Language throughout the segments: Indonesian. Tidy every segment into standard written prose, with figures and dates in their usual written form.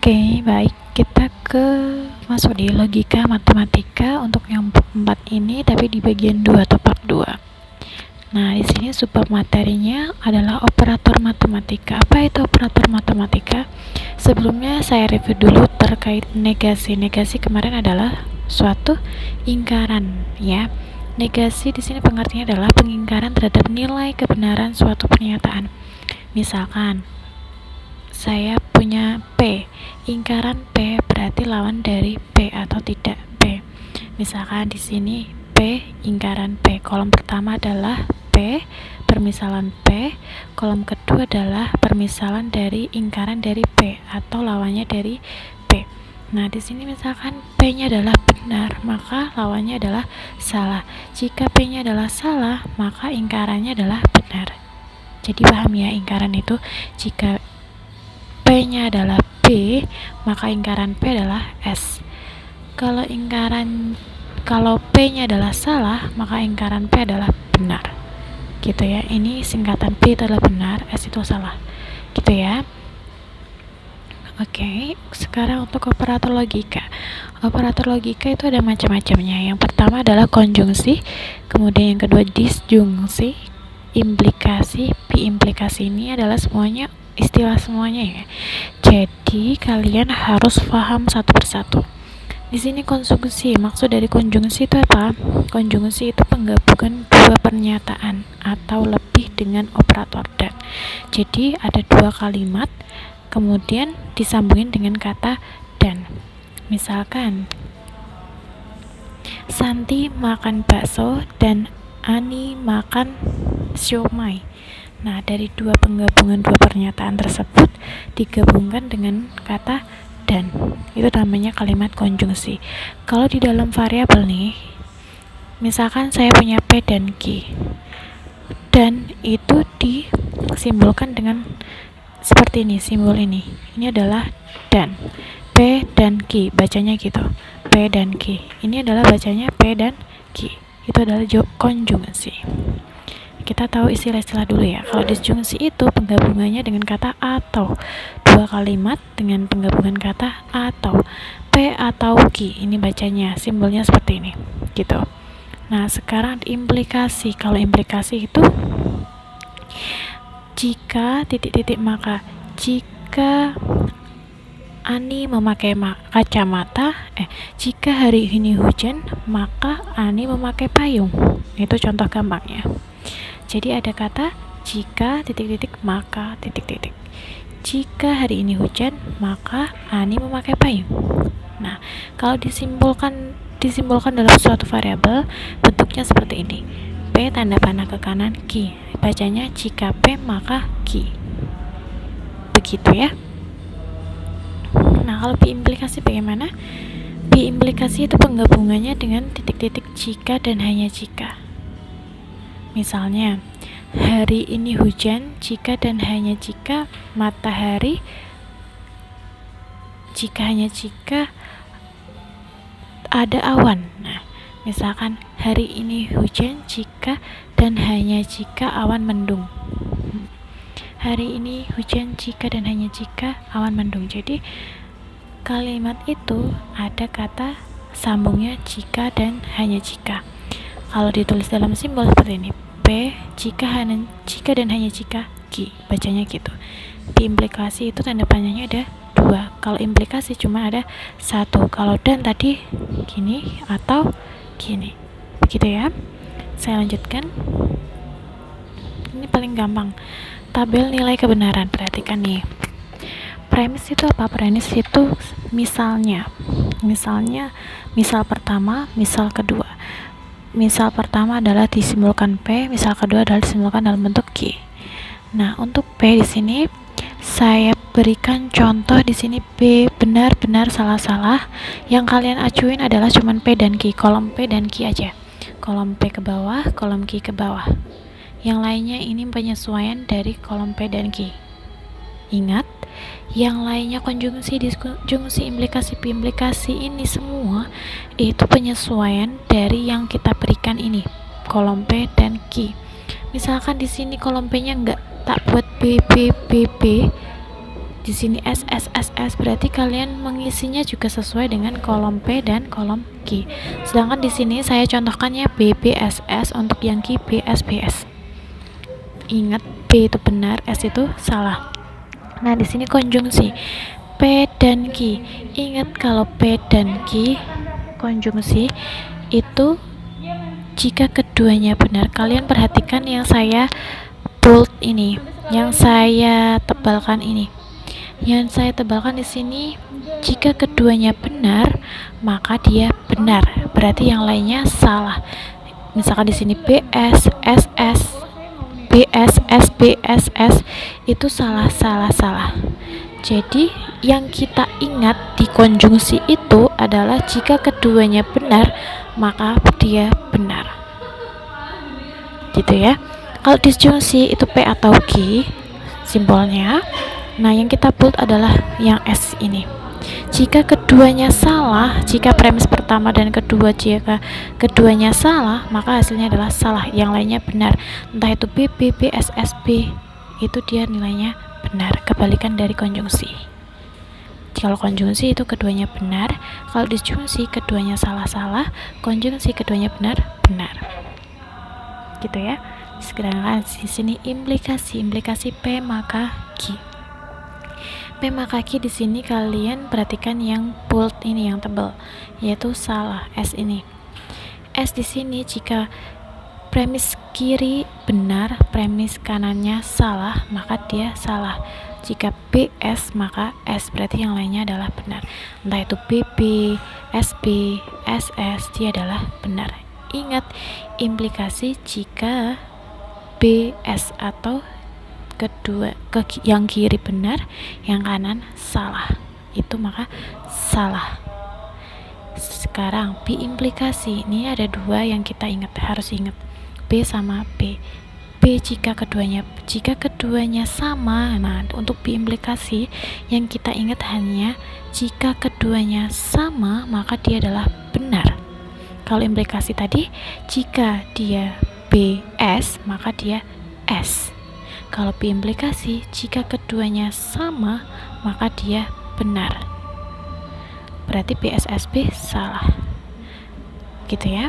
Oke, baik. Kita masuk di logika matematika untuk yang bab 4 ini, tapi di bagian 2 atau part 2. Nah, di sini subbab materinya adalah operator matematika. Apa itu operator matematika? Sebelumnya saya review dulu terkait negasi. Negasi kemarin adalah suatu ingkaran, ya. Negasi di sini pengertiannya adalah pengingkaran terhadap nilai kebenaran suatu pernyataan. Misalkan saya punya P, ingkaran P berarti lawan dari P atau tidak P. Misalkan di sini P ingkaran P, kolom pertama adalah P, permisalan P, kolom kedua adalah permisalan dari ingkaran dari P atau lawannya dari P. Nah, di sini misalkan P-nya adalah benar, maka lawannya adalah salah. Jika P-nya adalah salah, maka ingkarannya adalah benar. Jadi paham ya, ingkaran itu jika P-nya adalah B, maka ingkaran P adalah S. Kalau P-nya adalah salah, maka ingkaran P adalah benar. Gitu ya. Ini singkatan P itu adalah benar, S itu salah. Gitu ya. Oke, sekarang untuk operator logika. Operator logika itu ada macam-macamnya. Yang pertama adalah konjungsi, kemudian yang kedua disjungsi, implikasi. Implikasi ini adalah semuanya istilah semuanya ya. Jadi kalian harus paham satu persatu. Di sini konjungsi, maksud dari konjungsi itu apa? Konjungsi itu penggabungan dua pernyataan atau lebih dengan operator dan. Jadi ada dua kalimat, kemudian disambungin dengan kata dan. Misalkan Santi makan bakso dan Ani makan siomay. Nah, dari penggabungan dua pernyataan tersebut digabungkan dengan kata dan. Itu namanya kalimat konjungsi. Kalau di dalam variabel nih, misalkan saya punya P dan Q. Dan itu disimbolkan dengan seperti ini, simbol ini. Ini adalah dan. P dan Q, bacanya gitu. P dan Q. Ini adalah bacanya P dan Q. Itu adalah konjungsi. Kita tahu istilah-istilah dulu ya. Kalau disjungsi itu penggabungannya dengan kata atau. Dua kalimat dengan penggabungan kata atau. P atau Q, ini bacanya, simbolnya seperti ini. Gitu. Nah, sekarang implikasi. Kalau implikasi itu jika titik-titik maka jika Ani memakai kacamata, jika hari ini hujan, maka Ani memakai payung. Itu contoh gampangnya. Jadi ada kata jika titik-titik maka titik-titik. Jika hari ini hujan, maka Ani memakai payung. Nah, kalau disimbolkan dalam suatu variabel, bentuknya seperti ini. P tanda panah ke kanan, Q. Bacanya jika P maka Q. Begitu ya. Nah, kalau implikasi bagaimana? Implikasi itu penggabungannya dengan titik-titik jika dan hanya jika. Misalnya, hari ini hujan jika dan hanya jika matahari, jika hanya jika ada awan. Nah, misalkan hari ini hujan jika dan hanya jika awan mendung. Hari ini hujan jika dan hanya jika awan mendung. Jadi kalimat itu ada kata sambungnya jika dan hanya jika. Kalau ditulis dalam simbol seperti ini, P jika dan hanya jika Q, bacanya gitu. Di implikasi itu tanda panahnya ada dua. Kalau implikasi cuma ada satu. Kalau dan tadi gini atau gini. Begitu ya. Saya lanjutkan. Ini paling gampang. Tabel nilai kebenaran. Perhatikan nih. Premis itu apa? Premis itu misalnya. Misal pertama, misal kedua. Misal pertama adalah disimbolkan P, misal kedua adalah disimbolkan dalam bentuk Q. Nah, untuk P di sini saya berikan contoh di sini B benar-benar salah-salah. Yang kalian acuin adalah cuman P dan Q, kolom P dan Q aja. Kolom P ke bawah, kolom Q ke bawah. Yang lainnya ini penyesuaian dari kolom P dan Q. Ingat, yang lainnya konjungsi, disjungsi, implikasi, implikasi ini semua itu penyesuaian dari yang kita berikan ini, kolom P dan Q. Misalkan di sini kolom P-nya tak buat B, di sini S S S S, berarti kalian mengisinya juga sesuai dengan kolom P dan kolom Q. Sedangkan di sini saya contohkannya B B S S, untuk yang Q B S B S. Ingat, B itu benar, S itu salah. Nah, di sini konjungsi P dan Q. Ingat, kalau P dan Q konjungsi itu jika keduanya benar. Kalian perhatikan yang saya bold ini, yang saya tebalkan ini. Yang saya tebalkan di sini, jika keduanya benar, maka dia benar. Berarti yang lainnya salah. Misalkan di sini BS, SS, BS, SB, SS itu salah. Jadi yang kita ingat di konjungsi itu adalah jika keduanya benar, maka dia benar. Gitu ya. Kalau disjungsi itu P atau Q simbolnya. Nah, yang kita bold adalah yang S ini. Jika keduanya salah, jika premis pertama dan kedua jika keduanya salah, maka hasilnya adalah salah, yang lainnya benar. Entah itu B, B, B, S, S, B, itu dia nilainya benar. Kebalikan dari konjungsi. Kalau konjungsi itu keduanya benar, kalau disjungsi keduanya salah, konjungsi keduanya benar. Gitu ya. Sedangkan di sini implikasi P maka Q. P maka Q di sini kalian perhatikan yang bold ini, yang tebal, yaitu salah, S ini. S di sini jika premis kiri benar, premis kanannya salah, maka dia salah. Jika BS maka S, berarti yang lainnya adalah benar. Entah itu BB, SB, SS, dia adalah benar. Ingat, implikasi jika BS atau kedua yang kiri benar, yang kanan salah, itu maka salah. Sekarang B implikasi, ini ada dua yang kita harus ingat, B sama B. B jika keduanya sama. Nah, untuk B implikasi yang kita ingat hanya jika keduanya sama, maka dia adalah benar. Kalau implikasi tadi, jika dia BS maka dia S. Kalau B implikasi, jika keduanya sama, maka dia benar. Berarti BSSB salah. Gitu ya.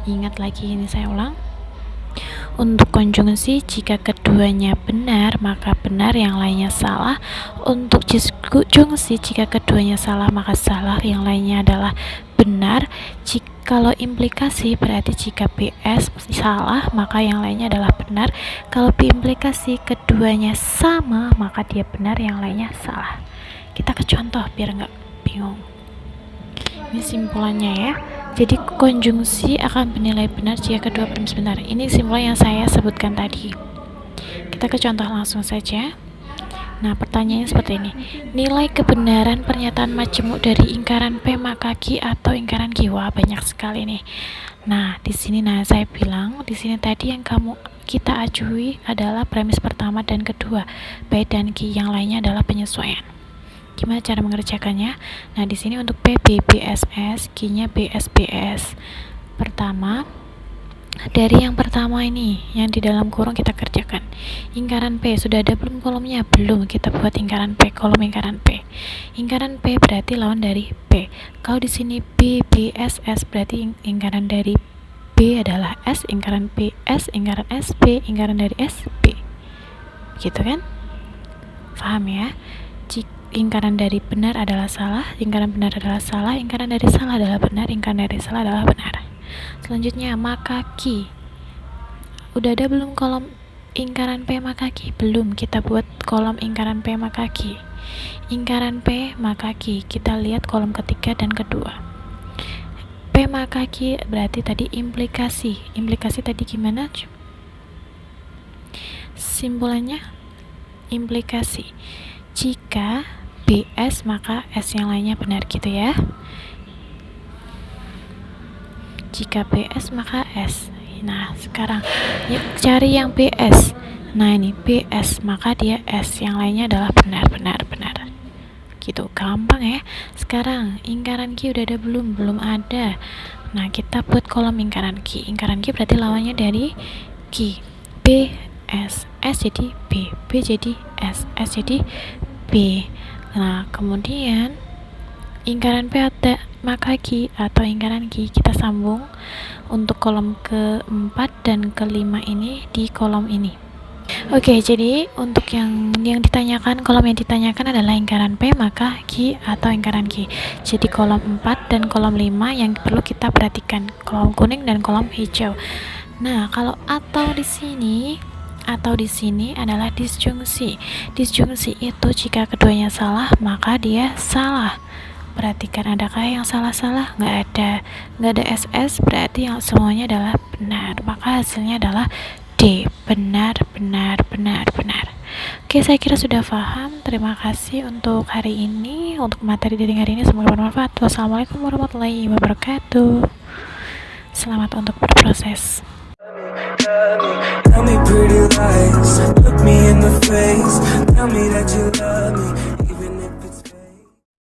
Ingat lagi, ini saya ulang. Untuk konjungsi, jika keduanya benar, maka benar, yang lainnya salah. Untuk disjungsi, jika keduanya salah, maka salah, yang lainnya adalah benar. Kalau implikasi berarti jika BS salah, maka yang lainnya adalah benar. Kalau B implikasi keduanya sama, maka dia benar, yang lainnya salah. Kita ke contoh biar nggak bingung. Ini simpulannya ya. Jadi konjungsi akan bernilai benar jika kedua premis benar. Ini simpulan yang saya sebutkan tadi. Kita ke contoh langsung saja. Nah, pertanyaannya seperti ini. Nilai kebenaran pernyataan majemuk dari ingkaran P maka Q atau ingkaran Q. Wah, banyak sekali nih. Nah, di sini saya bilang di sini tadi yang kita ajui adalah premis pertama dan kedua, P dan Q. Yang lainnya adalah penyesuaian. Gimana cara mengerjakannya? Nah, di sini untuk P B B S S, Q-nya B S B S. Pertama, dari yang pertama ini, yang di dalam kurung kita kerjakan. Ingkaran P, sudah ada belum kolomnya? Belum, kita buat ingkaran P, kolom ingkaran P. Ingkaran P berarti lawan dari P. Kalau di sini B, B, S, S, berarti ingkaran dari B adalah S, ingkaran P, S, ingkaran S, B, ingkaran dari S, B. Gitu kan? Paham ya? Ingkaran dari benar adalah salah, ingkaran benar adalah salah, ingkaran dari salah adalah benar, ingkaran dari salah adalah benar. Selanjutnya, maka Q. Udah ada belum kolom ingkaran P maka Q? Belum, kita buat kolom ingkaran P maka Q. Ingkaran P maka Q, kita lihat kolom ketiga dan kedua. P maka Q berarti tadi implikasi. Implikasi tadi gimana? Simpulannya implikasi. Jika BS maka S yang lainnya benar, gitu ya. Jika BS maka S. Nah, sekarang yuk cari yang BS. Nah, ini BS maka dia S, yang lainnya adalah benar. Gitu, gampang ya. Sekarang ingkaran Q udah ada belum? Belum ada. Nah, kita buat kolom ingkaran Q. Ingkaran Q berarti lawannya dari Q. B S, S jadi B, B jadi S, S jadi B. Nah, kemudian lingkaran P ada, maka Q atau lingkaran Q kita sambung untuk kolom keempat dan kelima ini di kolom ini. Oke, jadi untuk yang ditanyakan, kolom yang ditanyakan adalah lingkaran P, maka Q atau lingkaran Q. Jadi kolom 4 dan kolom 5 yang perlu kita perhatikan, kolom kuning dan kolom hijau. Nah, kalau atau di sini adalah disjungsi. Disjungsi itu jika keduanya salah, maka dia salah. Perhatikan, adakah yang salah-salah? Nggak ada SS, berarti yang semuanya adalah benar. Maka hasilnya adalah D. Benar. Oke, saya kira sudah paham. Terima kasih untuk hari ini, untuk materi dari hari ini. Semoga bermanfaat. Wassalamualaikum warahmatullahi wabarakatuh. Selamat untuk berproses. Tell me pretty lies, look me in the face, tell me that you love me.